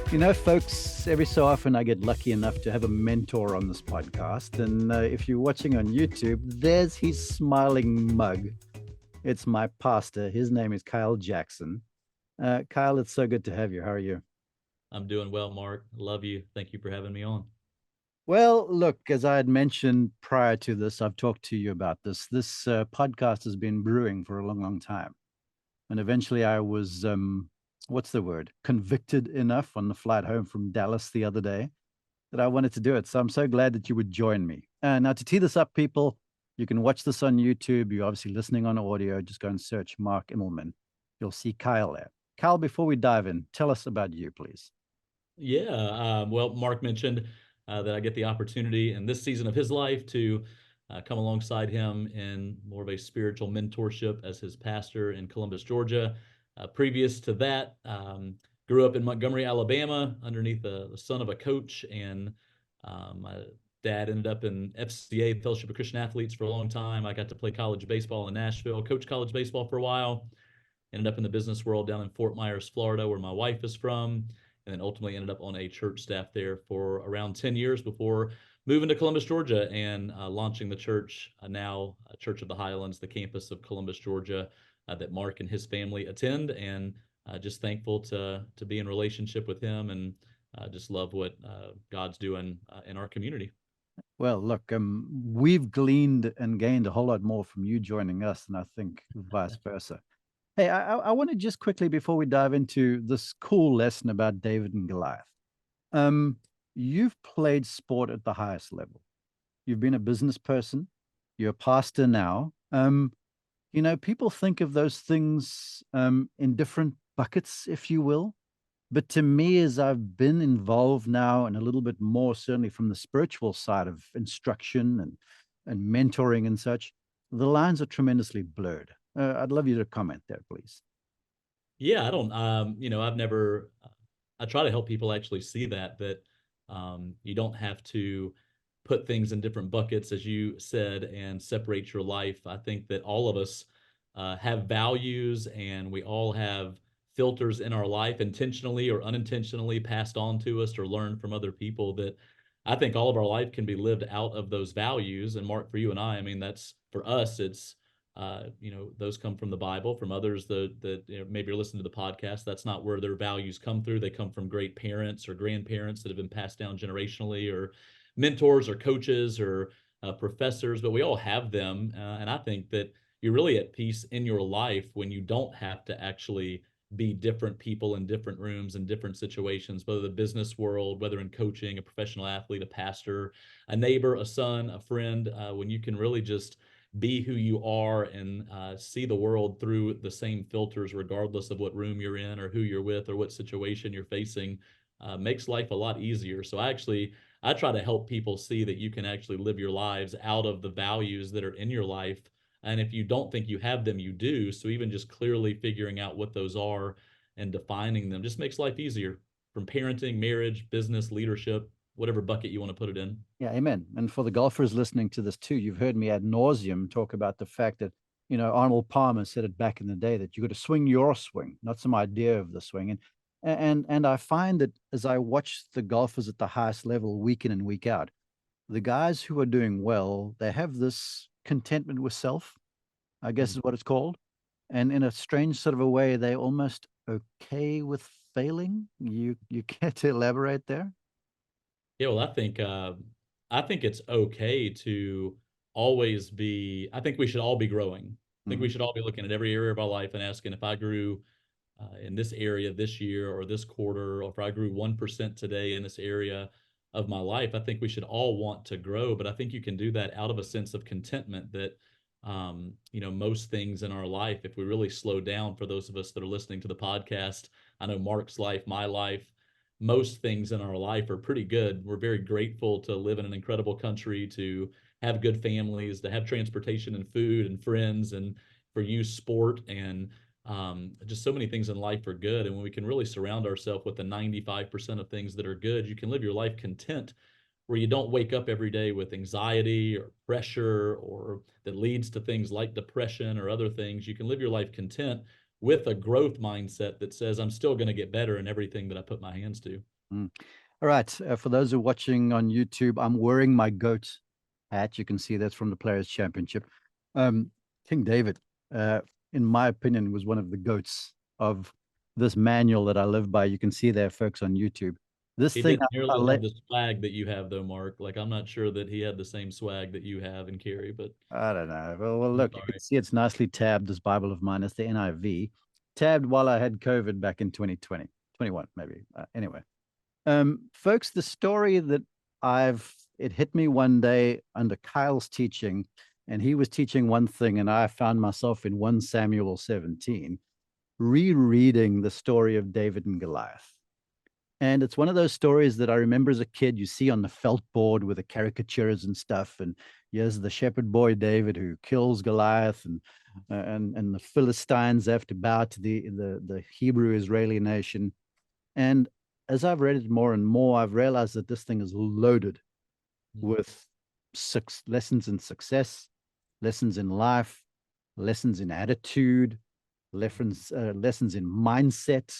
Folks, every so often I get lucky enough to have a mentor on this podcast. And if you're watching on YouTube, there's his smiling mug. It's my pastor. His name is Kyle Jackson. Kyle, it's so good to have you. How are you? I'm doing well, Mark. Love you. Thank you for having me on. Well, look, as I had mentioned prior to this, I've talked to you about this. This podcast has been brewing for a long, long time. And eventually I was, what's the word, convicted enough on the flight home from Dallas the other day that I wanted to do it. So I'm so glad that you would join me. Now, to tee this up, people, you can watch this on YouTube. You're obviously listening on audio. Just go and search Mark Immelman. You'll see Kyle there. Kyle, before we dive in, tell us about you, please. Yeah, well, Mark mentioned that I get the opportunity in this season of his life to come alongside him in more of a spiritual mentorship as his pastor in Columbus, Georgia. Previous to that, grew up in Montgomery, Alabama, underneath the son of a coach, and my dad ended up in FCA, Fellowship of Christian Athletes, for a long time. I got to play college baseball in Nashville, coach college baseball for a while. Ended up in the business world down in Fort Myers, Florida, where my wife is from, and then ultimately ended up on a church staff there for around 10 years before moving to Columbus, Georgia, and launching the church, now Church of the Highlands, the campus of Columbus, Georgia, that Mark and his family attend. And just thankful to be in relationship with him, and just love what God's doing in our community. Well, look, we've gleaned and gained a whole lot more from you joining us, and I think vice versa. Hey, I want to just quickly, before we dive into this cool lesson about David and Goliath, um, you've played sport at the highest level. You've been a business person. You're a pastor now. People think of those things in different buckets, if you will. But to me, as I've been involved now and a little bit more, certainly from the spiritual side of instruction and mentoring and such, the lines are tremendously blurred. I'd love you to comment there, please. Yeah, I don't, I've never, I try to help people actually see that you don't have to put things in different buckets, as you said, and separate your life. I think that all of us have values, and we all have filters in our life, intentionally or unintentionally passed on to us or learned from other people, that I think all of our life can be lived out of those values. And Mark, for you and I mean, that's for us, it's those come from the Bible. From others that maybe are listening to the podcast, that's not where their values come through. They come from great parents or grandparents that have been passed down generationally, or mentors or coaches or professors. But we all have them, and I think that you're really at peace in your life when you don't have to actually be different people in different rooms and different situations, whether the business world, whether in coaching, a professional athlete, a pastor, a neighbor, a son, a friend, when you can really just be who you are and see the world through the same filters, regardless of what room you're in or who you're with or what situation you're facing, makes life a lot easier. So I try to help people see that you can actually live your lives out of the values that are in your life. And if you don't think you have them, you do. So even just clearly figuring out what those are and defining them just makes life easier, from parenting, marriage, business, leadership, whatever bucket you want to put it in. Yeah, amen. And for the golfers listening to this too, you've heard me ad nauseum talk about the fact that, Arnold Palmer said it back in the day that you got to swing your swing, not some idea of the swing. And I find that as I watch the golfers at the highest level week in and week out, the guys who are doing well, they have this contentment with self, I guess is what it's called. And in a strange sort of a way, they almost okay with failing. You care to elaborate there? Yeah, well, I think it's okay to always be. I think we should all be growing. I think we Mhm. should all be looking at every area of our life and asking, if I grew in this area this year or this quarter, or if I grew 1% today in this area of my life. I think we should all want to grow, but I think you can do that out of a sense of contentment that, most things in our life, if we really slow down, for those of us that are listening to the podcast, I know Mark's life, my life, most things in our life are pretty good. We're very grateful to live in an incredible country, to have good families, to have transportation and food and friends, and for you, sport, and just so many things in life are good. And when we can really surround ourselves with the 95% of things that are good, you can live your life content, where you don't wake up every day with anxiety or pressure, or that leads to things like depression or other things. You can live your life content with a growth mindset that says, I'm still going to get better in everything that I put my hands to. Mm. All right. For those who are watching on YouTube, I'm wearing my goat hat. You can see that's from the Players' Championship. Um, King David, uh, in my opinion, was one of the goats of this manual that I live by. You can see there, folks, on YouTube. This He thing, didn't I nearly let, have the swag that you have, though, Mark. Like, I'm not sure that he had the same swag that you have and carry, but I don't know. Well, I'm look, you can sorry. see it's nicely tabbed, this Bible of mine. It's the NIV, tabbed while I had COVID back in 2020, 21, maybe. Anyway. Folks, the story that it hit me one day under Kyle's teaching, and he was teaching one thing, and I found myself in 1 Samuel 17, rereading the story of David and Goliath. And it's one of those stories that I remember as a kid, you see on the felt board with the caricatures and stuff. And here's the shepherd boy David who kills Goliath, and the Philistines have to bow to the Hebrew Israeli nation. And as I've read it more and more, I've realized that this thing is loaded Mm, with lessons in success, lessons in life, lessons in attitude, lessons in mindset,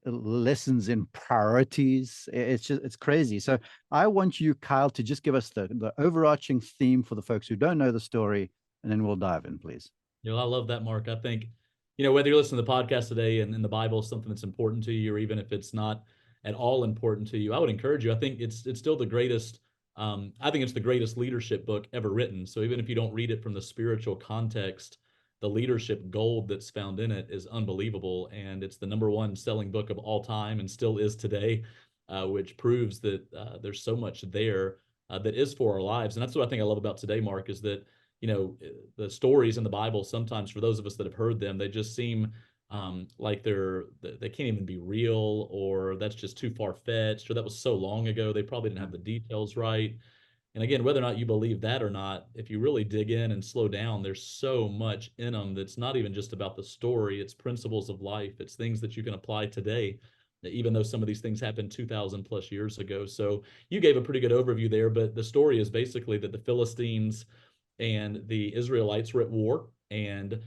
lessons in priorities. It's crazy. So I want you, Kyle, to just give us the overarching theme for the folks who don't know the story, and then we'll dive in, please. I love that, Mark. I think, whether you're listening to the podcast today and the Bible is something that's important to you, or even if it's not at all important to you, I would encourage you. I think it's still the greatest. I think it's the greatest leadership book ever written. So even if you don't read it from the spiritual context, the leadership gold that's found in it is unbelievable, and it's the number one selling book of all time and still is today, which proves that there's so much there that is for our lives. And that's what I think I love about today, Mark, is that the stories in the Bible, sometimes for those of us that have heard them, they just seem like they can't even be real, or that's just too far fetched, or that was so long ago they probably didn't have the details right. And again, whether or not you believe that or not, if you really dig in and slow down, there's so much in them that's not even just about the story. It's principles of life. It's things that you can apply today, even though some of these things happened 2,000 plus years ago. So you gave a pretty good overview there, but the story is basically that the Philistines and the Israelites were at war, and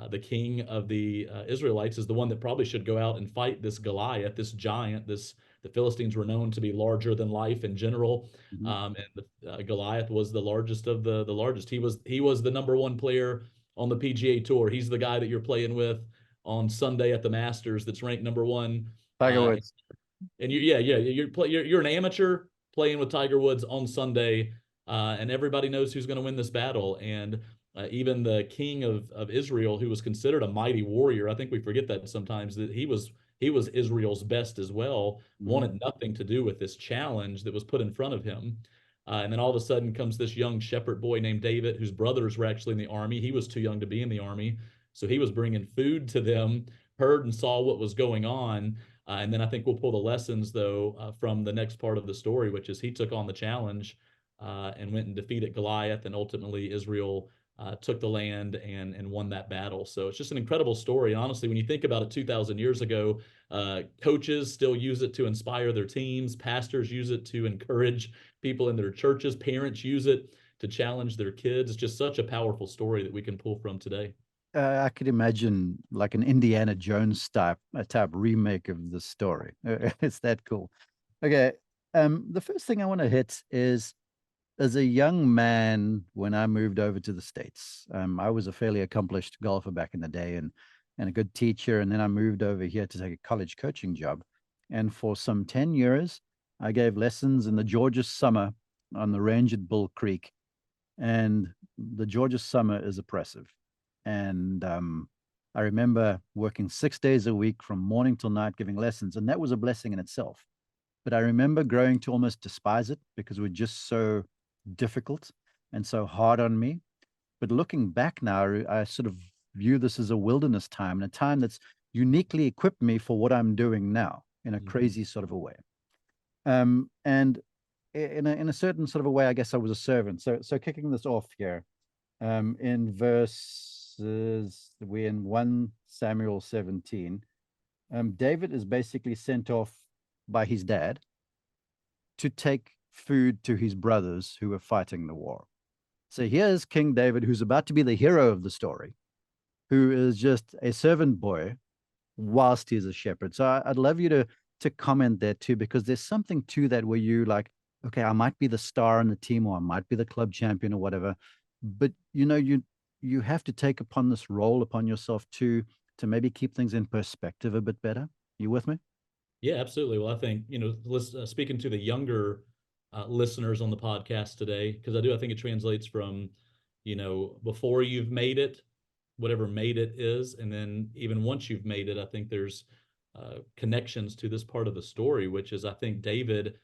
the king of the Israelites is the one that probably should go out and fight this Goliath, this giant. The Philistines were known to be larger than life in general, Mhm. and Goliath was the largest of the largest. He was the number one player on the PGA Tour. He's the guy that you're playing with on Sunday at the Masters that's ranked number one. Tiger Uh, Woods. and you're an amateur playing with Tiger Woods on Sunday, and everybody knows who's going to win this battle. And even the king of Israel, who was considered a mighty warrior, I think we forget that sometimes, that he was Israel's best as well, Mhm. wanted nothing to do with this challenge that was put in front of him. And then all of a sudden comes this young shepherd boy named David, whose brothers were actually in the army. He was too young to be in the army, so he was bringing food to them, heard and saw what was going on. And then I think we'll pull the lessons, though, from the next part of the story, which is he took on the challenge and went and defeated Goliath, and ultimately Israel took the land and won that battle. So it's just an incredible story. And honestly, when you think about it, 2,000 years ago, coaches still use it to inspire their teams. Pastors use it to encourage people in their churches. Parents use it to challenge their kids. It's just such a powerful story that we can pull from today. I could imagine like an Indiana Jones type remake of the story. It's that cool. Okay. The first thing I want to hit is, as a young man, when I moved over to the States, I was a fairly accomplished golfer back in the day, and a good teacher. And then I moved over here to take a college coaching job. And for some 10 years, I gave lessons in the Georgia summer on the range at Bull Creek. And the Georgia summer is oppressive. And I remember working 6 days a week from morning till night giving lessons, and that was a blessing in itself. But I remember growing to almost despise it because it was just so difficult and so hard on me. But looking back now, I sort of view this as a wilderness time, and a time that's uniquely equipped me for what I'm doing now in a Mhm. crazy sort of a way. And in a certain sort of a way, I guess I was a servant. So kicking this off here, in verses, we're in 1 Samuel 17. David is basically sent off by his dad to take food to his brothers who are fighting the war. So here's King David, who's about to be the hero of the story, who is just a servant boy whilst he's a shepherd. So I'd love you to to comment there too, because there's something to that where you like, okay, I might be the star on the team, or I might be the club champion or whatever, but you have to take upon this role upon yourself to maybe keep things in perspective a bit better. You with me? Yeah, absolutely. Well, I think, speaking to the younger listeners on the podcast today, because I think it translates from, before you've made it, whatever made it is, and then even once you've made it, I think there's connections to this part of the story, which is I think David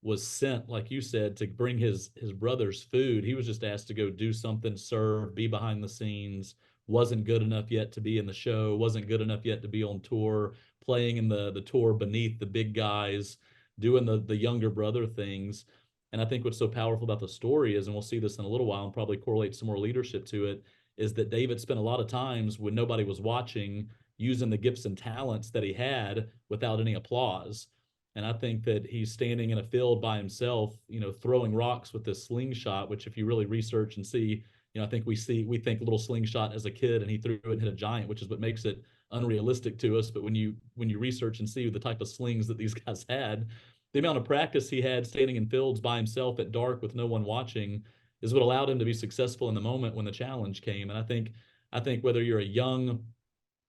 was sent, like you said, to bring his brother's food. He was just asked to go do something, serve, be behind the scenes. Wasn't good enough yet to be in the show. Wasn't good enough yet to be on tour, playing in the tour beneath the big guys, doing the younger brother things. And I think what's so powerful about the story is, and we'll see this in a little while and probably correlate some more leadership to it, is that David spent a lot of times when nobody was watching using the gifts and talents that he had without any applause. And I think that he's standing in a field by himself, throwing rocks with this slingshot, which if you really research and see, I think we think little slingshot as a kid, and he threw it and hit a giant, which is what makes it unrealistic to us. But when you research and see the type of slings that these guys had, the amount of practice he had standing in fields by himself at dark with no one watching is what allowed him to be successful in the moment when the challenge came. And I think whether you're a young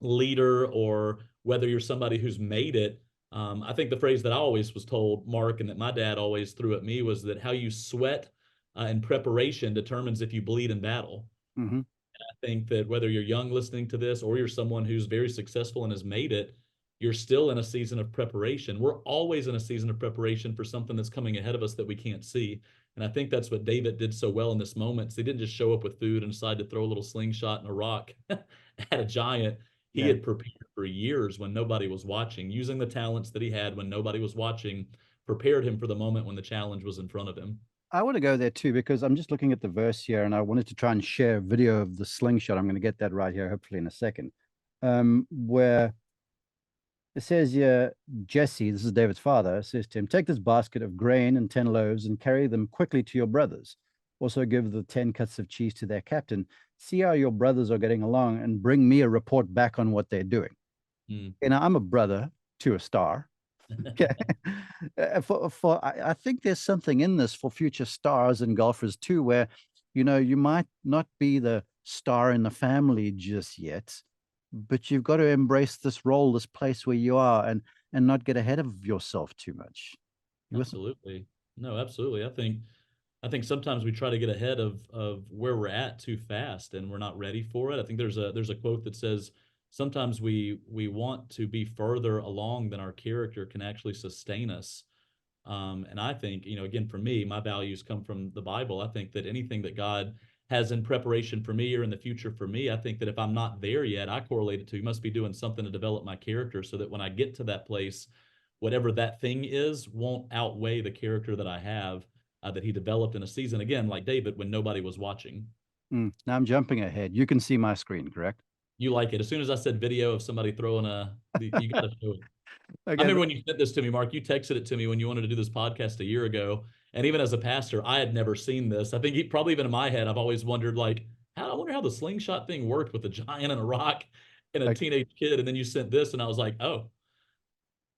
leader or whether you're somebody who's made it, I think the phrase that I always was told, Mark, and that my dad always threw at me was that how you sweat in preparation determines if you bleed in battle. Mm-hmm. I think that whether you're young listening to this or you're someone who's very successful and has made it, you're still in a season of preparation. We're always in a season of preparation for something that's coming ahead of us that we can't see. And I think that's what David did so well in this moment. So he didn't just show up with food and decide to throw a little slingshot and a rock at a giant. He Yeah. had prepared for years when nobody was watching, using the talents that he had when nobody was watching, prepared him for the moment when the challenge was in front of him. I want to go there too, because I'm just looking at the verse here and I wanted to try and share a video of the slingshot. I'm going to get that right here, hopefully in a second. Where it says here, Jesse, this is David's father, says to him, take this basket of grain and 10 loaves and carry them quickly to your brothers. Also give the 10 cuts of cheese to their captain. See how your brothers are getting along and bring me a report back on what they're doing. Mm. And I'm a brother to a star. Okay. I think there's something in this for future stars and golfers too, where, you might not be the star in the family just yet, but you've got to embrace this role, this place where you are, and not get ahead of yourself too much. You with me? Absolutely. No, absolutely. I think sometimes we try to get ahead of where we're at too fast and we're not ready for it. I think there's a quote that says sometimes we want to be further along than our character can actually sustain us. And I think, again, for me, my values come from the Bible. I think that anything that God has in preparation for me or in the future for me, I think that if I'm not there yet, I correlate it to, he must be doing something to develop my character so that when I get to that place, whatever that thing is won't outweigh the character that I have that he developed in a season, again, like David, when nobody was watching. Now I'm jumping ahead. You can see my screen, correct? You like it. As soon as I said video of somebody throwing you got to show it. I Okay. remember when you sent this to me, Mark, you texted it to me when you wanted to do this podcast a year ago. And even as a pastor, I had never seen this. I think probably even in my head, I've always wondered, like, I wonder how the slingshot thing worked with a giant and a rock and a Okay. teenage kid. And then you sent this, and I was like, oh,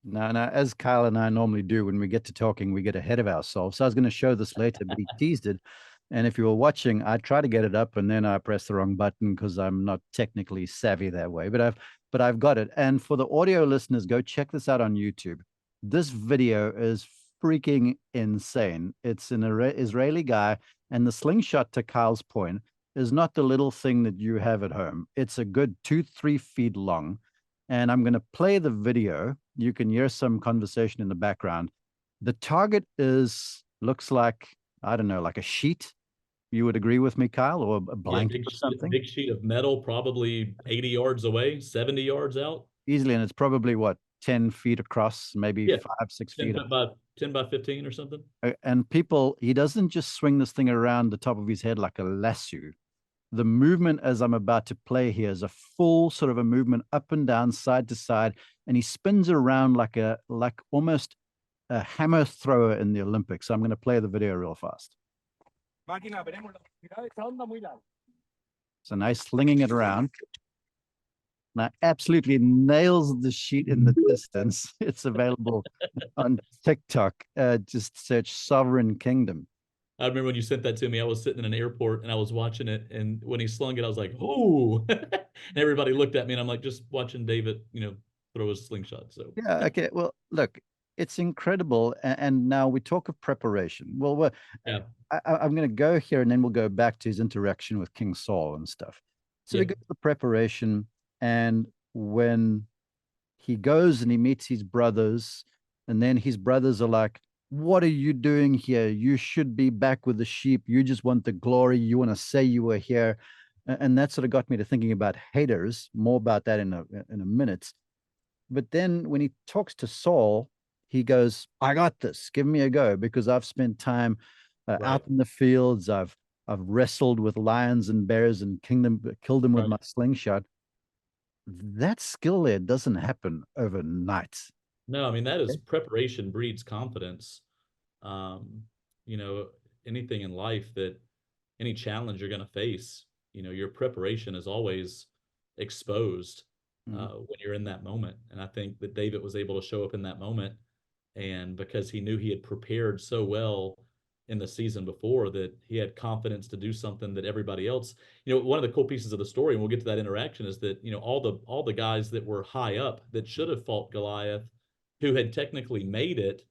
Now, as Kyle and I normally do, when we get to talking, we get ahead of ourselves. So I was going to show this later, but he teased it. And if you were watching, I try to get it up, and then I press the wrong button because I'm not technically savvy that way. But I've got it. And for the audio listeners, go check this out on YouTube. This video is freaking insane. It's an Israeli guy, and the slingshot, to Kyle's point, is not the little thing that you have at home. It's a good 2-3 feet long. And I'm going to play the video. You can hear some conversation in the background. The target looks like, I don't know, like a sheet. You would agree with me, Kyle, or a yeah, blanket or something? big sheet of metal, probably 80 yards away, 70 yards out. Easily. And it's probably what, 10 feet across, maybe Yeah, 5-6 feet. 10 by 15 or something. And he doesn't just swing this thing around the top of his head like a lasso. The movement, as I'm about to play here, is a full sort of a movement up and down, side to side, and he spins around like almost a hammer thrower in the Olympics. So I'm going to play the video real fast. So nice slinging it around. Now, absolutely nails the sheet in the distance. It's available on TikTok. Just search Sovereign Kingdom. I remember when you sent that to me, I was sitting in an airport and I was watching it. And when he slung it, I was like, oh, and everybody looked at me and I'm like, just watching David, throw his slingshot. So, Yeah. Okay. Well, look, it's incredible. And now we talk of preparation. Well, yeah, I'm going to go here and then we'll go back to his interaction with King Saul and stuff. So we yeah, go to the preparation. And when he goes and he meets his brothers, and then his brothers are like, "What are you doing here? You should be back with the sheep. You just want the glory. You want to say you were here." And that sort of got me to thinking about haters. More about that in a minute. But then when he talks to Saul, he goes, "I got this. Give me a go because I've spent time right, out in the fields. I've wrestled with lions and bears and killed them with right. my slingshot." That skill there doesn't happen overnight. No, I mean, that is Okay. preparation breeds confidence. Um, you know, anything in life that any challenge you're going to face, your preparation is always exposed Mm, when you're in that moment. And I think that David was able to show up in that moment. And because he knew he had prepared so well in the season before, that he had confidence to do something that everybody else, one of the cool pieces of the story, and we'll get to that interaction, is that, all the guys that were high up that should have fought Goliath, who had technically made it,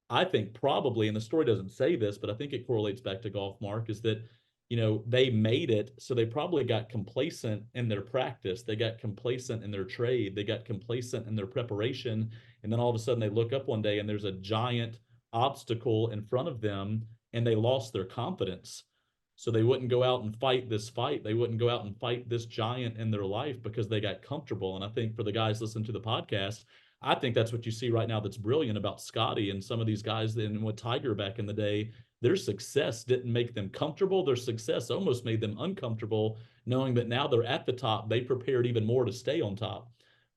I think probably, and the story doesn't say this, but I think it correlates back to golf, Mark, is that, they made it. So they probably got complacent in their practice. They got complacent in their trade. They got complacent in their preparation. And then all of a sudden they look up one day and there's a giant obstacle in front of them and they lost their confidence. So they wouldn't go out and fight this fight. They wouldn't go out and fight this giant in their life because they got comfortable. And I think for the guys listening to the podcast, I think that's what you see right now that's brilliant about Scotty and some of these guys and with Tiger back in the day. Their success didn't make them comfortable. Their success almost made them uncomfortable, knowing that now they're at the top. They prepared even more to stay on top.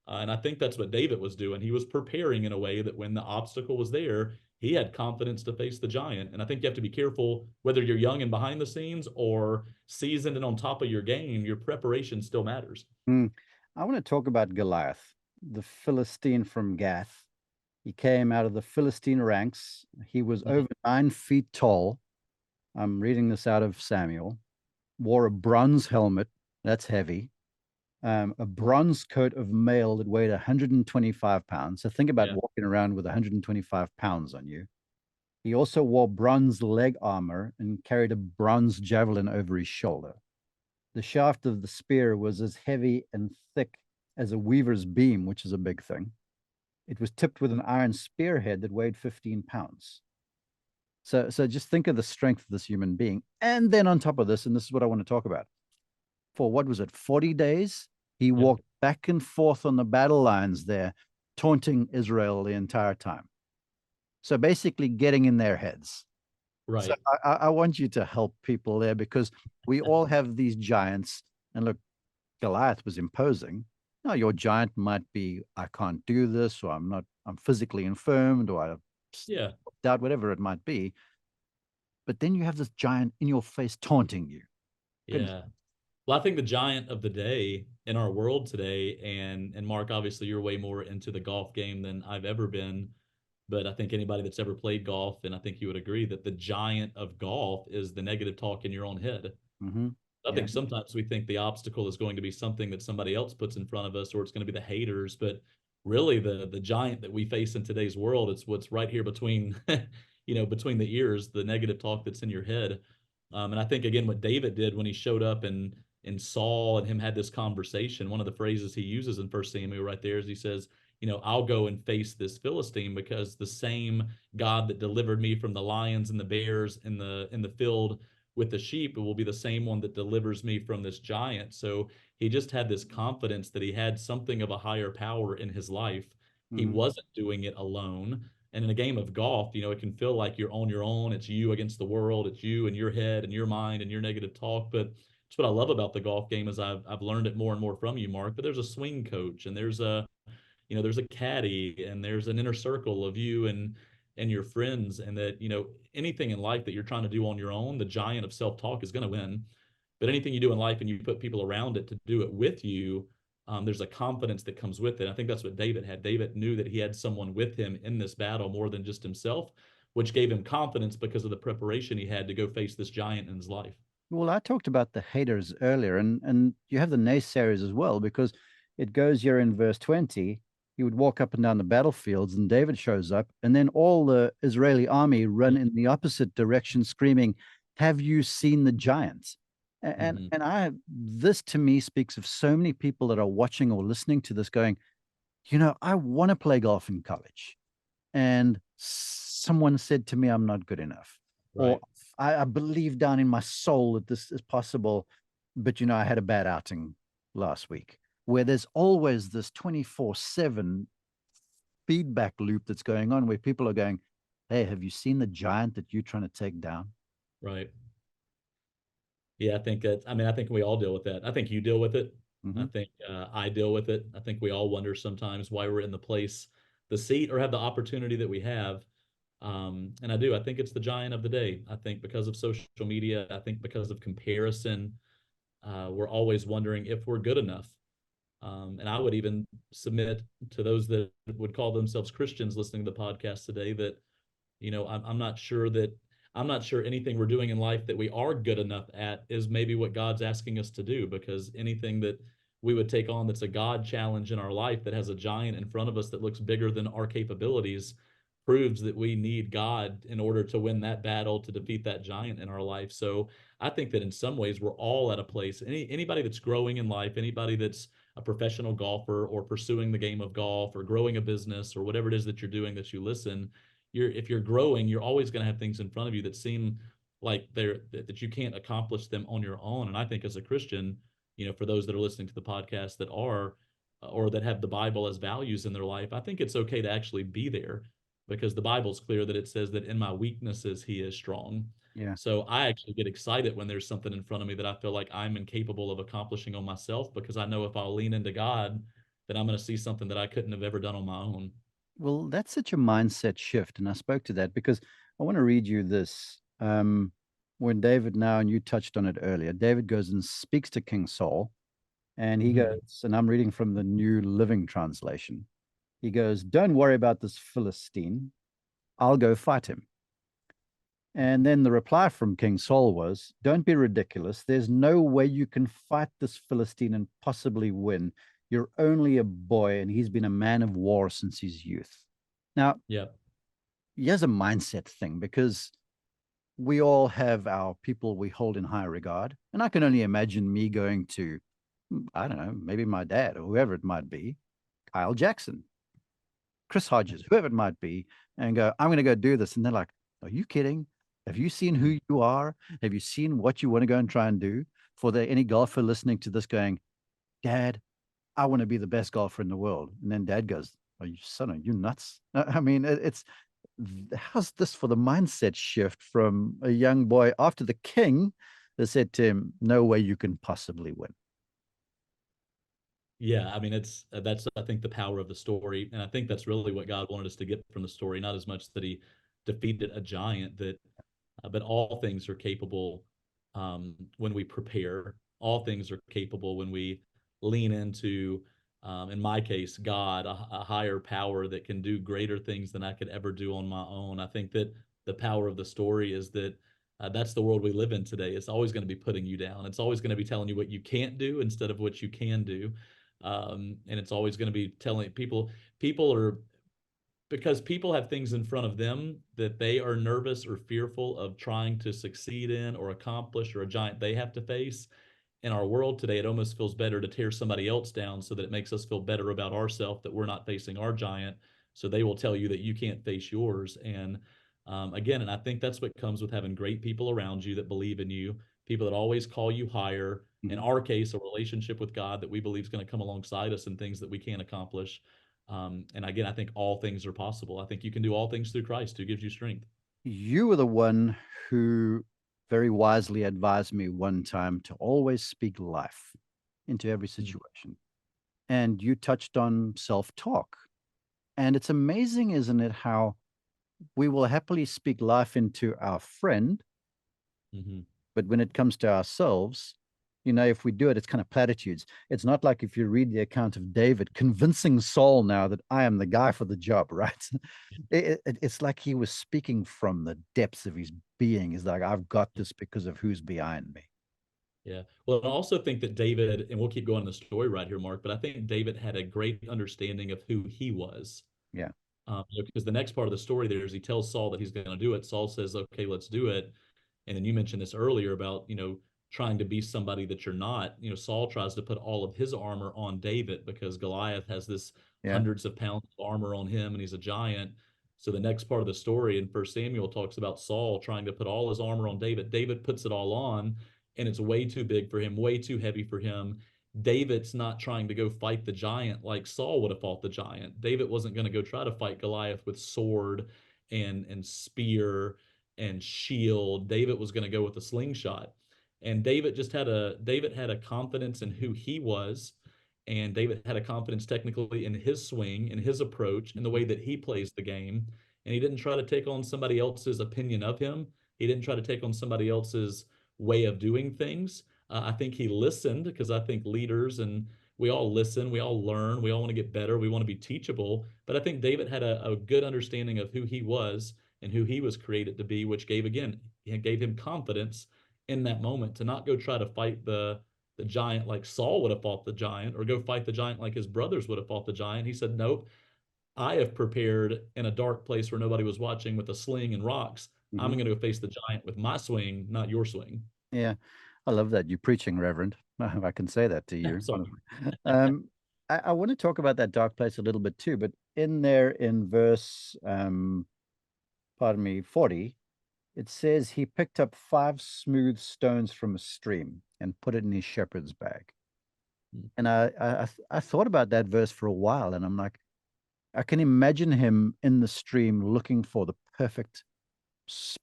And I think that's what David was doing. He was preparing in a way that when the obstacle was there, he had confidence to face the giant. And I think you have to be careful whether you're young and behind the scenes or seasoned and on top of your game, your preparation still matters. mm. I want to talk about Goliath, the Philistine from Gath. He came out of the Philistine ranks. He was Mhm. over 9 feet tall. I'm reading this out of Samuel. Wore a bronze helmet. That's heavy. A bronze coat of mail that weighed 125 pounds. So think about Yeah, walking around with 125 pounds on you. He also wore bronze leg armor and carried a bronze javelin over his shoulder. The shaft of the spear was as heavy and thick as a weaver's beam, which is a big thing. It was tipped with an iron spearhead that weighed 15 pounds. So just think of the strength of this human being. And then on top of this, and this is what I want to talk about, for what was it, 40 days? He yeah, walked back and forth on the battle lines there, taunting Israel the entire time. So basically getting in their heads. So right. I want you to help people there because we all have these giants. And look, Goliath was imposing. Now, your giant might be, I can't do this, or I'm physically infirmed, or I Yeah, doubt, whatever it might be. But then you have this giant in your face taunting you. Goodness. yeah. Well, I think the giant of the day in our world today, and Mark, obviously you're way more into the golf game than I've ever been, but I think anybody that's ever played golf, and I think you would agree that the giant of golf is the negative talk in your own head. Mm-hmm. I Yeah. think sometimes we think the obstacle is going to be something that somebody else puts in front of us, or it's going to be the haters, but really the giant that we face in today's world, it's what's right here between, between the ears, the negative talk that's in your head. And I think again, what David did when he showed up and Saul and him had this conversation, one of the phrases he uses in First Samuel right there is he says, I'll go and face this Philistine because the same God that delivered me from the lions and the bears in the field with the sheep, it will be the same one that delivers me from this giant. So he just had this confidence that he had something of a higher power in his life. He Mm-hmm. wasn't doing it alone. And in a game of golf, it can feel like you're on your own. It's you against the world. It's you and your head and your mind and your negative talk. But it's what I love about the golf game is I've learned it more and more from you, Mark. But there's a swing coach and there's a caddy and there's an inner circle of you and your friends, and that anything in life that you're trying to do on your own, the giant of self-talk is going to win. But anything you do in life and you put people around it to do it with you, there's a confidence that comes with it. I think that's what David had. David knew that he had someone with him in this battle more than just himself, which gave him confidence because of the preparation he had to go face this giant in his life. Well, I talked about the haters earlier, and you have the naysayers as well, because it goes here in verse 20. He would walk up and down the battlefields, and David shows up, and then all the Israeli army run in the opposite direction, screaming, "Have you seen the giants?" Mhm. And I this to me speaks of so many people that are watching or listening to this going, I want to play golf in college. And someone said to me, I'm not good enough. Or Right. I believe down in my soul that this is possible. But, I had a bad outing last week, where there's always this 24/7 feedback loop that's going on where people are going, "Hey, have you seen the giant that you're trying to take down?" Right. Yeah, I think that, I mean, I think we all deal with that. I think you deal with it. I Hmm. think I deal with it. I think we all wonder sometimes why we're in the place, the seat, or have the opportunity that we have. And I do. I think it's the giant of the day. I think because of social media, I think because of comparison, we're always wondering if we're good enough. And I would even submit to those that would call themselves Christians listening to the podcast today that, I'm not sure that I'm not sure anything we're doing in life that we are good enough at is maybe what God's asking us to do, because anything that we would take on that's a God challenge in our life that has a giant in front of us that looks bigger than our capabilities proves that we need God in order to win that battle, to defeat that giant in our life. So I think that in some ways we're all at a place. Anybody that's growing in life, anybody that's a professional golfer or pursuing the game of golf or growing a business or whatever it is that you're doing, that you listen, if you're growing, you're always going to have things in front of you that seem like that you can't accomplish them on your own. And I think as a Christian, for those that are listening to the podcast that are or that have the Bible as values in their life, I think it's okay to actually be there, because the Bible's clear that it says that in my weaknesses he is strong. Yeah. So I actually get excited when there's something in front of me that I feel like I'm incapable of accomplishing on myself, because I know if I'll lean into God, then I'm going to see something that I couldn't have ever done on my own. Well, that's such a mindset shift. And I spoke to that because I want to read you this. When David now, and you touched on it earlier, David goes and speaks to King Saul, and he Hmm. goes, and I'm reading from the New Living Translation. He goes, "Don't worry about this Philistine. I'll go fight him." And then the reply from King Saul was, "Don't be ridiculous. There's no way you can fight this Philistine and possibly win. You're only a boy, and he's been a man of war since his youth." Now, Yeah. here's a mindset thing, because we all have our people we hold in high regard. And I can only imagine me going to, I don't know, maybe my dad or whoever it might be, Kyle Jackson, Chris Hodges, whoever it might be, and go, "I'm going to go do this." And they're like, "Are you kidding? Have you seen who you are? Have you seen what you want to go and try and do?" For any golfer listening to this going, "Dad, I want to be the best golfer in the world." And then dad goes, Are you nuts?" I mean, it's how's this for the mindset shift from a young boy after the king that said to him, "No way you can possibly win." Yeah, I mean, that's I think the power of the story, and I think that's really what God wanted us to get from the story. Not as much that He defeated a giant, but all things are capable when we prepare. All things are capable when we lean into, in my case, God, a higher power that can do greater things than I could ever do on my own. I think that the power of the story is that that's the world we live in today. It's always going to be putting you down. It's always going to be telling you what you can't do instead of what you can do. And it's always going to be telling people are, because people have things in front of them that they are nervous or fearful of trying to succeed in or accomplish, or a giant they have to face. In our world today, it almost feels better to tear somebody else down so that it makes us feel better about ourselves, that we're not facing our giant. So they will tell you that you can't face yours. And again, and I think that's what comes with having great people around you that believe in you, people that always call you higher. In Mhm. our case, a relationship with God that we believe is going to come alongside us in things that we can't accomplish. And again, I think all things are possible. I think you can do all things through Christ who gives you strength. You were the one who very wisely advised me one time to always speak life into every Mm. situation. And you touched on self talk. And it's amazing, isn't it, how we will happily speak life into our friend, Mhm. but when it comes to ourselves, if we do it, it's kind of platitudes. It's not like if you read the account of David convincing Saul now that I am the guy for the job, right? It's like he was speaking from the depths of his being. He's like, I've got this because of who's behind me. Yeah. Well, I also think that David, and we'll keep going in the story right here, Mark, but I think David had a great understanding of who he was. Yeah. Because the next part of the story there is he tells Saul that he's going to do it. Saul says, okay, let's do it. And then you mentioned this earlier about, trying to be somebody that you're not. Saul tries to put all of his armor on David because Goliath has this Yeah. hundreds of pounds of armor on him and he's a giant. So the next part of the story in First Samuel talks about Saul trying to put all his armor on David. David puts it all on and it's way too big for him, way too heavy for him. David's not trying to go fight the giant like Saul would have fought the giant. David wasn't going to go try to fight Goliath with sword and spear and shield. David was going to go with a slingshot. And David had a confidence in who he was, and David had a confidence technically in his swing, in his approach, in the way that he plays the game. And he didn't try to take on somebody else's opinion of him. He didn't try to take on somebody else's way of doing things. I think he listened because I think leaders and we all listen, we all learn, we all want to get better, we want to be teachable. But I think David had a good understanding of who he was and who he was created to be, which gave him confidence in that moment to not go try to fight the giant like Saul would have fought the giant or go fight the giant like his brothers would have fought the giant. He said, nope, I have prepared in a dark place where nobody was watching with a sling and rocks. I'm Mm-hmm. going to go face the giant with my swing, not your swing. Yeah. I love that. You're preaching, Reverend. I can say that to you, Sorry. honestly. Um, I want to talk about that dark place a little bit too, but in there in verse, pardon me, 40, it says he picked up 5 smooth stones from a stream and put it in his shepherd's bag. And I thought about that verse for a while, and I'm like, I can imagine him in the stream looking for the perfect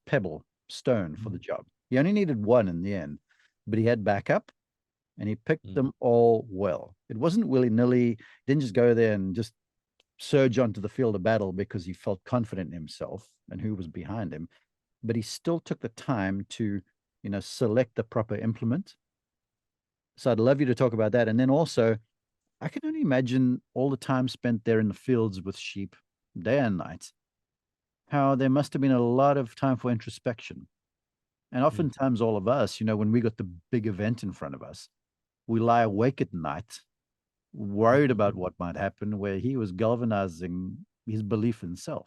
pebble stone for the job. He only needed one in the end, but he had backup and he picked them all well. It wasn't willy-nilly. He didn't just go there and just surge onto the field of battle because he felt confident in himself and who was behind him, but he still took the time to, select the proper implement. So I'd love you to talk about that. And then also, I can only imagine all the time spent there in the fields with sheep, day and night, how there must have been a lot of time for introspection. And oftentimes, all of us, when we got the big event in front of us, we lie awake at night, worried about what might happen, where he was galvanizing his belief in self.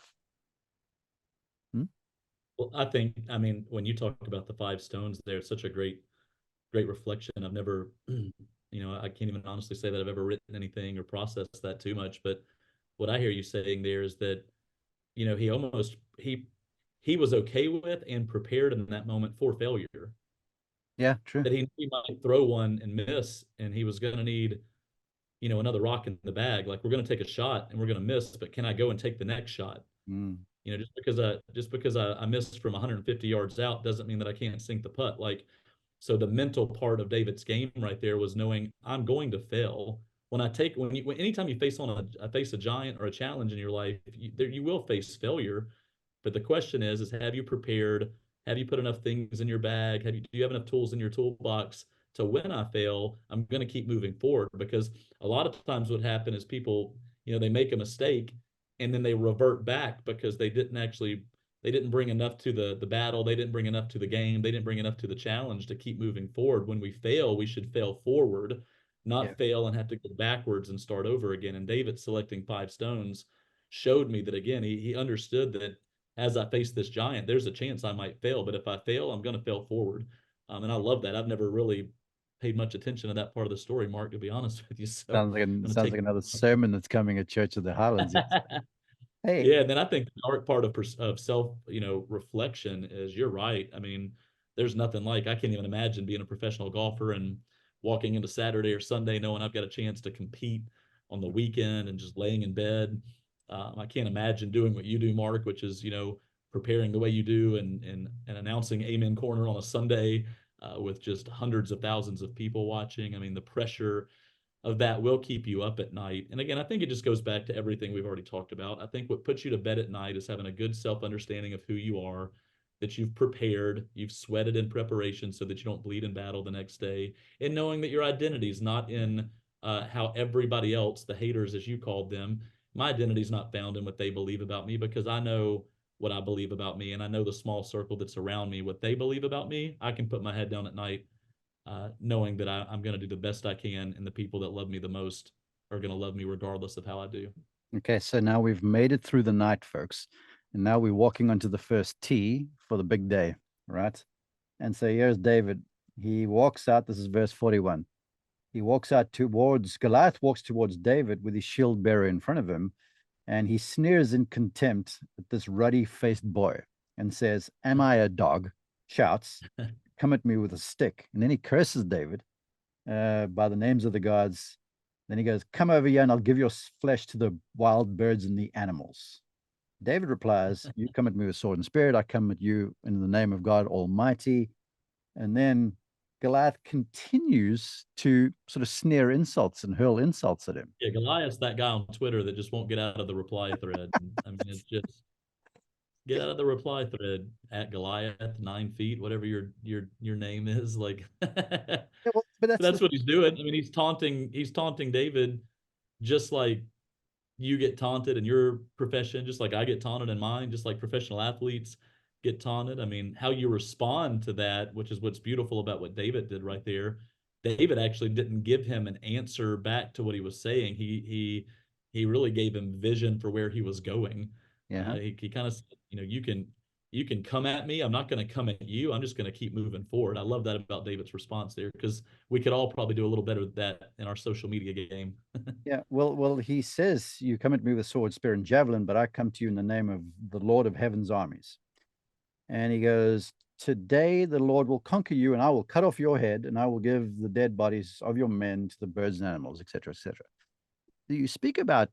Well, I mean, when you talk about the 5 stones there, it's such a great reflection. I've never, I can't even honestly say that I've ever written anything or processed that too much. But what I hear you saying there is that, he almost, he was okay with and prepared in that moment for failure. Yeah, true. That he might throw one and miss, and he was going to need, another rock in the bag. Like we're going to take a shot and we're going to miss, but can I go and take the next shot? Mm. Just because I missed from 150 yards out doesn't mean that I can't sink the putt. Like, so the mental part of David's game right there was knowing I'm going to fail. Anytime you face a giant or a challenge in your life, you will face failure. But the question is have you prepared? Have you put enough things in your bag? Do you have enough tools in your toolbox to when I fail, I'm going to keep moving forward? Because a lot of times what happens is people, they make a mistake and then they revert back because they didn't bring enough to the battle, they didn't bring enough to the game, they didn't bring enough to the challenge to keep moving forward. When we fail, we should fail forward, Yeah. not fail and have to go backwards and start over again. And David selecting 5 stones showed me that again, he understood that as I face this giant, there's a chance I might fail, but if I fail, I'm going to fail forward. And I love that. I've never really paid much attention to that part of the story, Mark, to be honest with you. So Sounds like I'm going to sounds take like another sermon that's coming at Church of the Highlands. Yes. Hey. Yeah, and then I think the dark part of self, reflection is you're right. I mean, there's nothing like I can't even imagine being a professional golfer and walking into Saturday or Sunday knowing I've got a chance to compete on the weekend and just laying in bed. I can't imagine doing what you do, Mark, which is preparing the way you do and announcing Amen Corner on a Sunday with just hundreds of thousands of people watching. I mean, the pressure of that will keep you up at night. And again, I think it just goes back to everything we've already talked about. I think what puts you to bed at night is having a good self understanding of who you are, that you've prepared, you've sweated in preparation so that you don't bleed in battle the next day, and knowing that your identity is not in how everybody else, the haters as you called them, my identity is not found in what they believe about me, because I know what I believe about me, and I know the small circle that's around me, what they believe about me. I can put my head down at night knowing that I'm going to do the best I can, and the people that love me the most are going to love me regardless of how I do. Okay, so now we've made it through the night, folks. And now we're walking onto the first tee for the big day, right? And so here's David. He walks out. This is verse 41. He walks out towards Goliath, walks towards David with his shield bearer in front of him, and he sneers in contempt at this ruddy faced boy and says, "Am I a dog?" Shouts, "Come at me with a stick." And then he curses David by the names of the gods. Then he goes, "Come over here and I'll give your flesh to the wild birds and the animals." David replies, "You come at me with sword and spirit. I come at you in the name of God Almighty." And then Goliath continues to sort of sneer insults and hurl insults at him. Yeah, Goliath's that guy on Twitter that just won't get out of the reply thread. I mean, it's just get out of the reply thread at Goliath 9 feet, whatever your name is. Like, Yeah, well, but that's that's what he's doing. I mean, he's taunting David, just like you get taunted in your profession, just like I get taunted in mine, just like professional athletes get taunted. I mean, how you respond to that, which is what's beautiful about what David did right there. David actually didn't give him an answer back to what he was saying. He really gave him vision for where he was going. yeah. He kind of said, you can come at me. I'm not going to come at you. I'm just going to keep moving forward. I love that about David's response there, because we could all probably do a little better with that in our social media game. Yeah. Well, he says, "You come at me with sword, spear, and javelin, but I come to you in the name of the Lord of heaven's armies." And he goes, "Today the Lord will conquer you, and I will cut off your head, and I will give the dead bodies of your men to the birds and animals, etc., etc." You speak about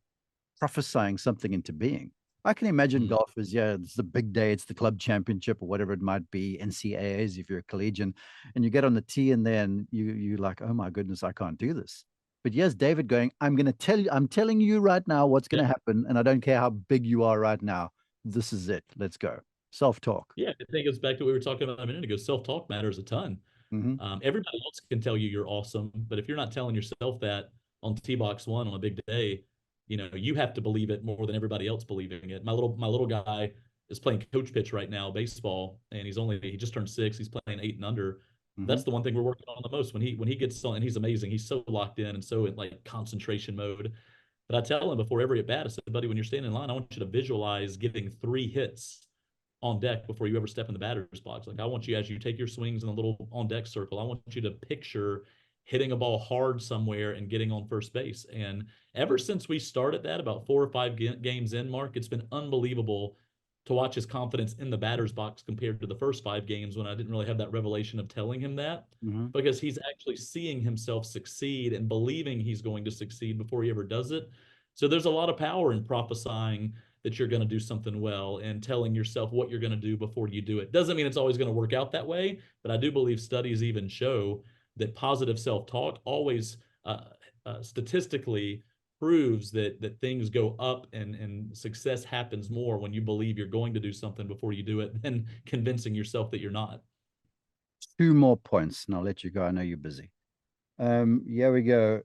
prophesying something into being. I can imagine Mm. golfers, yeah, it's the big day, it's the club championship or whatever it might be, NCAAs if you're a collegian, and you get on the tee and then you like, "Oh my goodness, I can't do this." But yes, David going, "I'm going to tell you, I'm telling you right now what's going Yeah. to happen, and I don't care how big you are right now. This is it. Let's go." Self-talk. Yeah, I think it's back to what we were talking about a minute ago. Self-talk matters a ton. Mm-hmm. Everybody else can tell you you're awesome, but if you're not telling yourself that on T box one on a big day, you have to believe it more than everybody else believing it. My little guy is playing coach pitch right now, baseball, and he just turned 6. He's playing 8 and under. Mm-hmm. That's the one thing we're working on the most. When he gets on, and he's amazing. He's so locked in and so in like concentration mode. But I tell him before every at bat, I said, "Buddy, when you're standing in line, I want you to visualize getting 3 hits on deck before you ever step in the batter's box. Like, I want you, as you take your swings in the little on deck circle, I want you to picture hitting a ball hard somewhere and getting on first base." And ever since we started that, about 4 or 5 games in, Mark, it's been unbelievable to watch his confidence in the batter's box compared to the first 5 games when I didn't really have that revelation of telling him that, Mm-hmm. because he's actually seeing himself succeed and believing he's going to succeed before he ever does it. So there's a lot of power in prophesying that you're going to do something well and telling yourself what you're going to do before you do it. Doesn't mean it's always going to work out that way, but I do believe studies even show that positive self-talk always statistically proves that things go up, and success happens more when you believe you're going to do something before you do it than convincing yourself that you're not. 2 more points, and I'll let you go. I know you're busy. Here we go.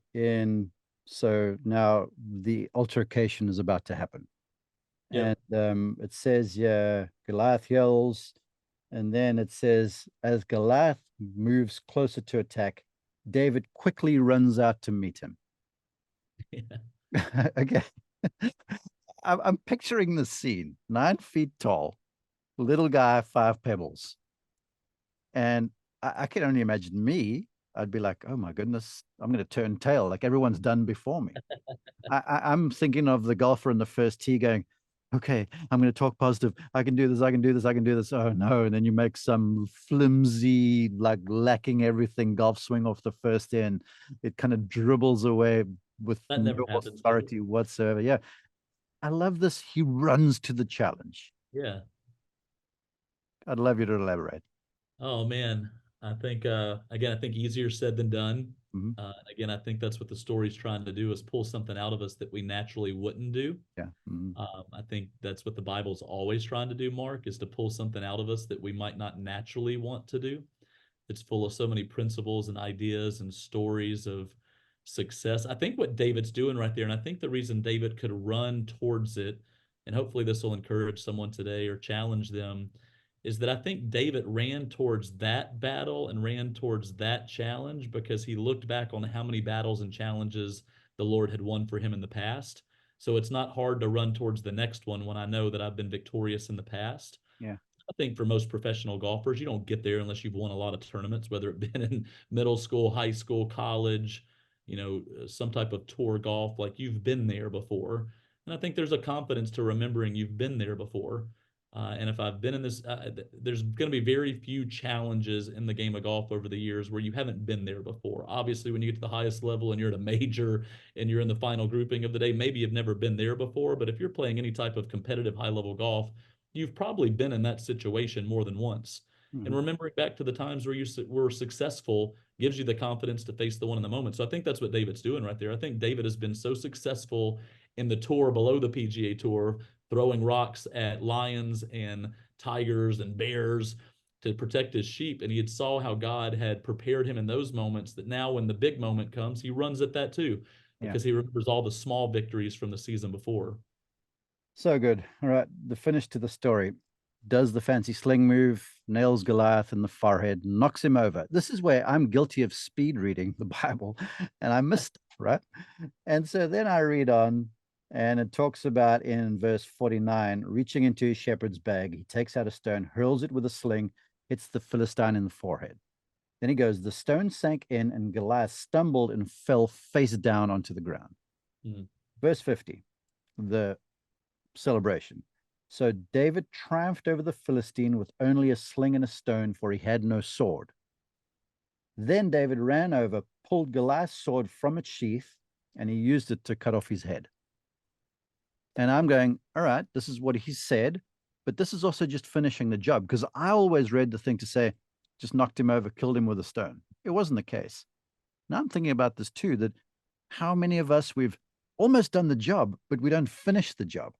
So now the altercation is about to happen. And Yep. it says, yeah, Goliath yells. And then it says, as Goliath moves closer to attack, David quickly runs out to meet him. Okay. I'm picturing the scene 9 feet tall, little guy, 5 pebbles. And I can only imagine me. I'd be like, "Oh my goodness, I'm going to turn tail. Like everyone's done before me." I'm thinking of the golfer in the first tee going, "Okay, I'm going to talk positive. I can do this. I can do this. I can do this." Oh no. And then you make some flimsy, like lacking everything golf swing off the first end. It kind of dribbles away with That no never happens, does it? authority whatsoever. Yeah. I love this. He runs to the challenge. Yeah. I'd love you to elaborate. Oh man, I think again, I think easier said than done. Mhm. Again, I think that's what the story's trying to do, is pull something out of us that we naturally wouldn't do. Yeah. Mhm. I think that's what the Bible's always trying to do, Mark, is to pull something out of us that we might not naturally want to do. It's full of so many principles and ideas and stories of success. I think what David's doing right there, and I think the reason David could run towards it, and hopefully this will encourage someone today or challenge them, is that I think David ran towards that battle and ran towards that challenge because he looked back on how many battles and challenges the Lord had won for him in the past. So it's not hard to run towards the next one when I know that I've been victorious in the past. Yeah. I think for most professional golfers, you don't get there unless you've won a lot of tournaments, whether it been in middle school, high school, college, some type of tour golf. Like, you've been there before. And I think there's a confidence to remembering you've been there before. And if I've been in this, there's going to be very few challenges in the game of golf over the years where you haven't been there before. Obviously, when you get to the highest level and you're at a major and you're in the final grouping of the day, maybe you've never been there before. But if you're playing any type of competitive high level golf, you've probably been in that situation more than once. And Mhm. remembering back to the times where you were successful gives you the confidence to face the one in the moment. So I think that's what David's doing right there. I think David has been so successful in the tour below the PGA Tour, throwing rocks at lions and tigers and bears to protect his sheep. And he had saw how God had prepared him in those moments, that now when the big moment comes, he runs at that too, Yeah. because he remembers all the small victories from the season before. So good. All right. The finish to the story. Does the fancy sling move, nails Goliath in the forehead, knocks him over. This is where I'm guilty of speed reading the Bible and I missed, right? And so then I read on, and it talks about in verse 49, reaching into his shepherd's bag, he takes out a stone, hurls it with a sling, hits the Philistine in the forehead. Then he goes, the stone sank in, and Goliath stumbled and fell face down onto the ground. Mm. Verse 50, the celebration. So David triumphed over the Philistine with only a sling and a stone, for he had no sword. Then David ran over, pulled Goliath's sword from its sheath, and he used it to cut off his head. And I'm going, all right, this is what he said, but this is also just finishing the job, because I always read the thing to say, just knocked him over, killed him with a stone. It wasn't the case. Now I'm thinking about this too, that how many of us we've almost done the job, but we don't finish the job.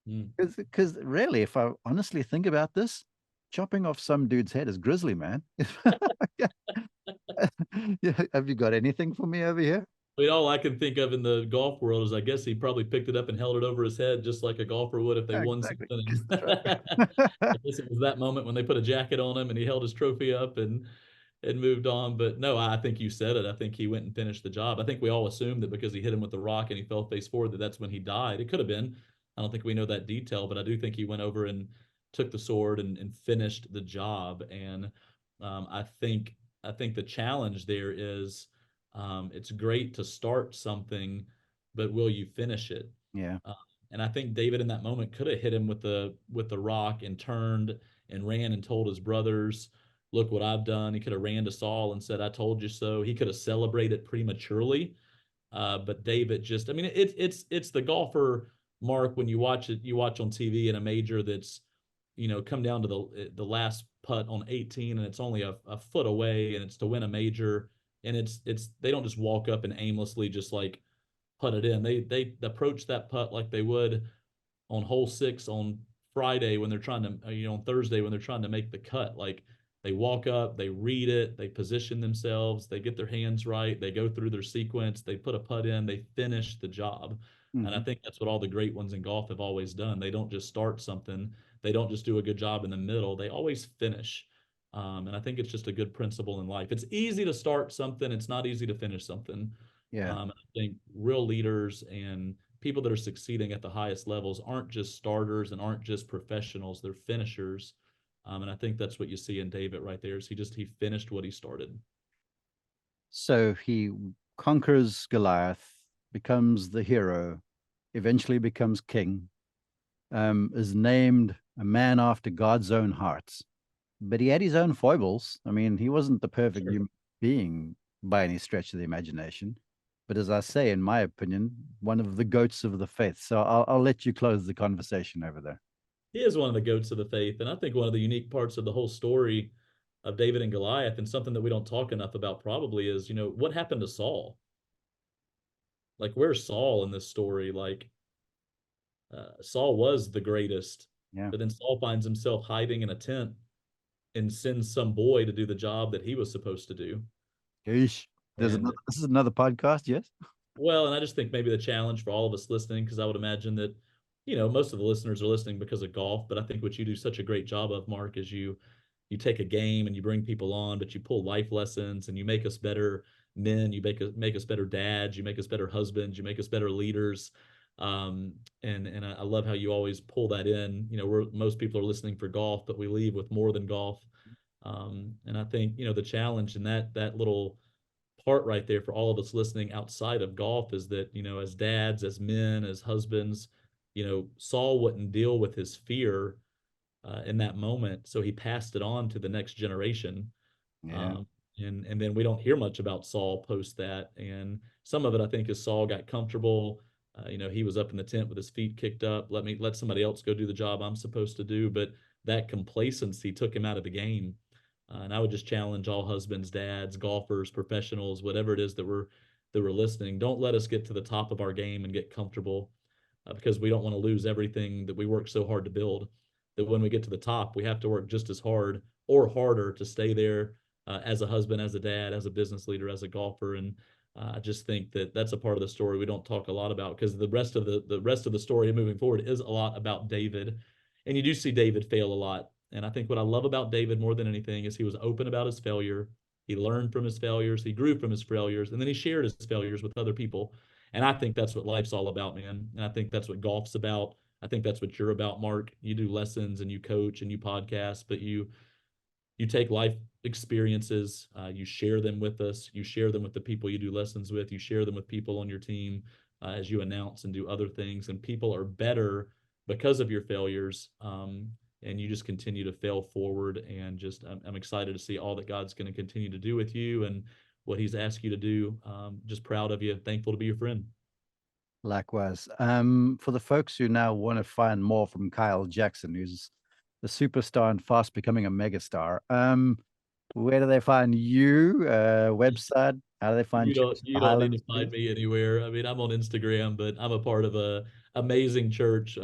Mm. Because really, if I honestly think about this, chopping off some dude's head is grisly, man. Yeah. Have you got anything for me over here? I mean, all I can think of in the golf world is I guess he probably picked it up and held it over his head just like a golfer would if they Yeah, won exactly. something. Just the I trophy. guess it was that moment when they put a jacket on him and he held his trophy up and moved on. But no, I think you said it. I think he went and finished the job. I think we all assumed that because he hit him with the rock and he fell face forward, that that's when he died. It could have been. I don't think we know that detail, but I do think he went over and took the sword and finished the job. And I think the challenge there is, it's great to start something, but will you finish it? Yeah. Uh, and I think David in that moment could have hit him with the rock and turned and ran and told his brothers, "Look what I've done." He could have ran to Saul and said, "I told you so." He could have celebrated prematurely. But David just, I mean, it's the golfer, Mark, when you watch it, you watch on TV in a major that's, come down to the last putt on 18 and it's only a foot away and it's to win a major, and it's they don't just walk up and aimlessly just like put it in. They approach that putt like they would on hole 6 on Friday when they're trying to, on Thursday when they're trying to make the cut. Like, they walk up, they read it, they position themselves, they get their hands right, they go through their sequence, they put a putt in, they finish the job. And I Mhm. think that's what all the great ones in golf have always done. They don't just start something, they don't just do a good job in the middle, they always finish. And I think it's just a good principle in life. It's easy to start something, it's not easy to finish something. Yeah. I think real leaders and people that are succeeding at the highest levels aren't just starters and aren't just professionals, they're finishers. And I think that's what you see in David right there, is he finished what he started. So he conquers Goliath, becomes the hero, eventually becomes king, is named a man after God's own heart. But he had his own foibles. I mean, he wasn't the perfect Sure. human being by any stretch of the imagination. But as I say, in my opinion, one of the goats of the faith. So I'll let you close the conversation over there. He is one of the goats of the faith. And I think one of the unique parts of the whole story, David and Goliath, and something that we don't talk enough about probably is, what happened to Saul? Like, where's Saul in this story? Like, Saul was the greatest, Yeah. but then Saul finds himself hiding in a tent and sends some boy to do the job that he was supposed to do. Yeesh. And This is another podcast, yes? well, and I just think maybe the challenge for all of us listening, because I would imagine that, most of the listeners are listening because of golf, but I think what you do such a great job of, Mark, is you take a game and you bring people on, but you pull life lessons and you make us better men, you make us better dads, you make us better husbands, you make us better leaders. And I love how you always pull that in. Most people are listening for golf, but we leave with more than golf. And I think, the challenge in that little part right there for all of us listening outside of golf is that, as dads, as men, as husbands, Saul wouldn't deal with his fear in that moment, so he passed it on to the next generation. Yeah. And then we don't hear much about Saul post that, and some of it I think is Saul got comfortable. He was up in the tent with his feet kicked up. Let somebody else go do the job I'm supposed to do. But that complacency took him out of the game. And I would just challenge all husbands, dads, golfers, professionals, whatever it is that we're listening. Don't let us get to the top of our game and get comfortable, because we don't want to lose everything that we work so hard to build. That when we get to the top, we have to work just as hard or harder to stay there, as a husband, as a dad, as a business leader, as a golfer. And I just think that that's a part of the story we don't talk a lot about, because the rest of the story moving forward is a lot about David, and you do see David fail a lot. And I think what I love about David more than anything is he was open about his failure. He learned from his failures. He grew from his failures, and then he shared his failures with other people. And I think that's what life's all about, man. And I think that's what golf's about. I think that's what you're about, Mark. You do lessons and you coach and you podcast, but you take life experiences, you share them with us, you share them with the people you do lessons with, you share them with people on your team, as you announce and do other things, and people are better because of your failures. And you just continue to fail forward, and just I'm excited to see all that God's going to continue to do with you and what he's asked you to do. Just proud of you, thankful to be your friend. Likewise. For the folks who now want to find more from Kyle Jackson, who's the superstar and fast becoming a megastar, where do they find you? Website? How do they find You Church don't of you the don't need to Highlands, find please? me anywhere. I mean, I'm on Instagram, but I'm a part of a amazing church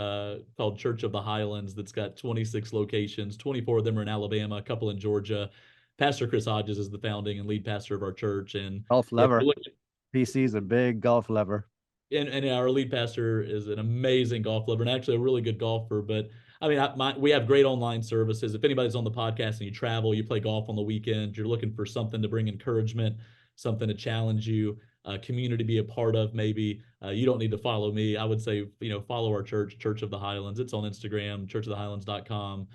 called Church of the Highlands that's got 26 locations. 24 of them are in Alabama, a couple in Georgia. Pastor Chris Hodges is the founding and lead pastor of our church. And Golf if lover. you're looking, PC's a big golf lover. and our lead pastor is an amazing golf lover and actually a really good golfer. But I mean, we have great online services. If anybody's on the podcast and you travel, you play golf on the weekend, you're looking for something to bring encouragement, something to challenge you, a community to be a part of, maybe you don't need to follow me. I would say, follow our church, Church of the Highlands. It's on Instagram, churchofthehighlands.com.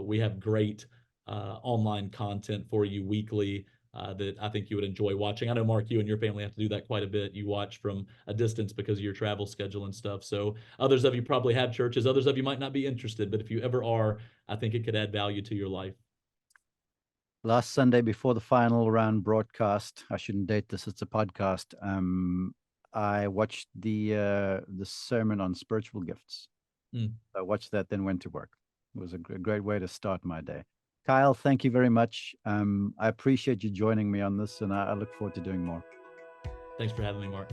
We have great online content for you weekly, that I think you would enjoy watching. I know, Mark, you and your family have to do that quite a bit. You watch from a distance because of your travel schedule and stuff. So others of you probably have churches, others of you might not be interested, but if you ever are, I think it could add value to your life. Last Sunday before the final round broadcast, I shouldn't date this, it's a podcast. I watched the sermon on spiritual gifts. I watched that, then went to work. It was a great way to start my day. Kyle, thank you very much. I appreciate you joining me on this, and I look forward to doing more. Thanks for having me, Mark.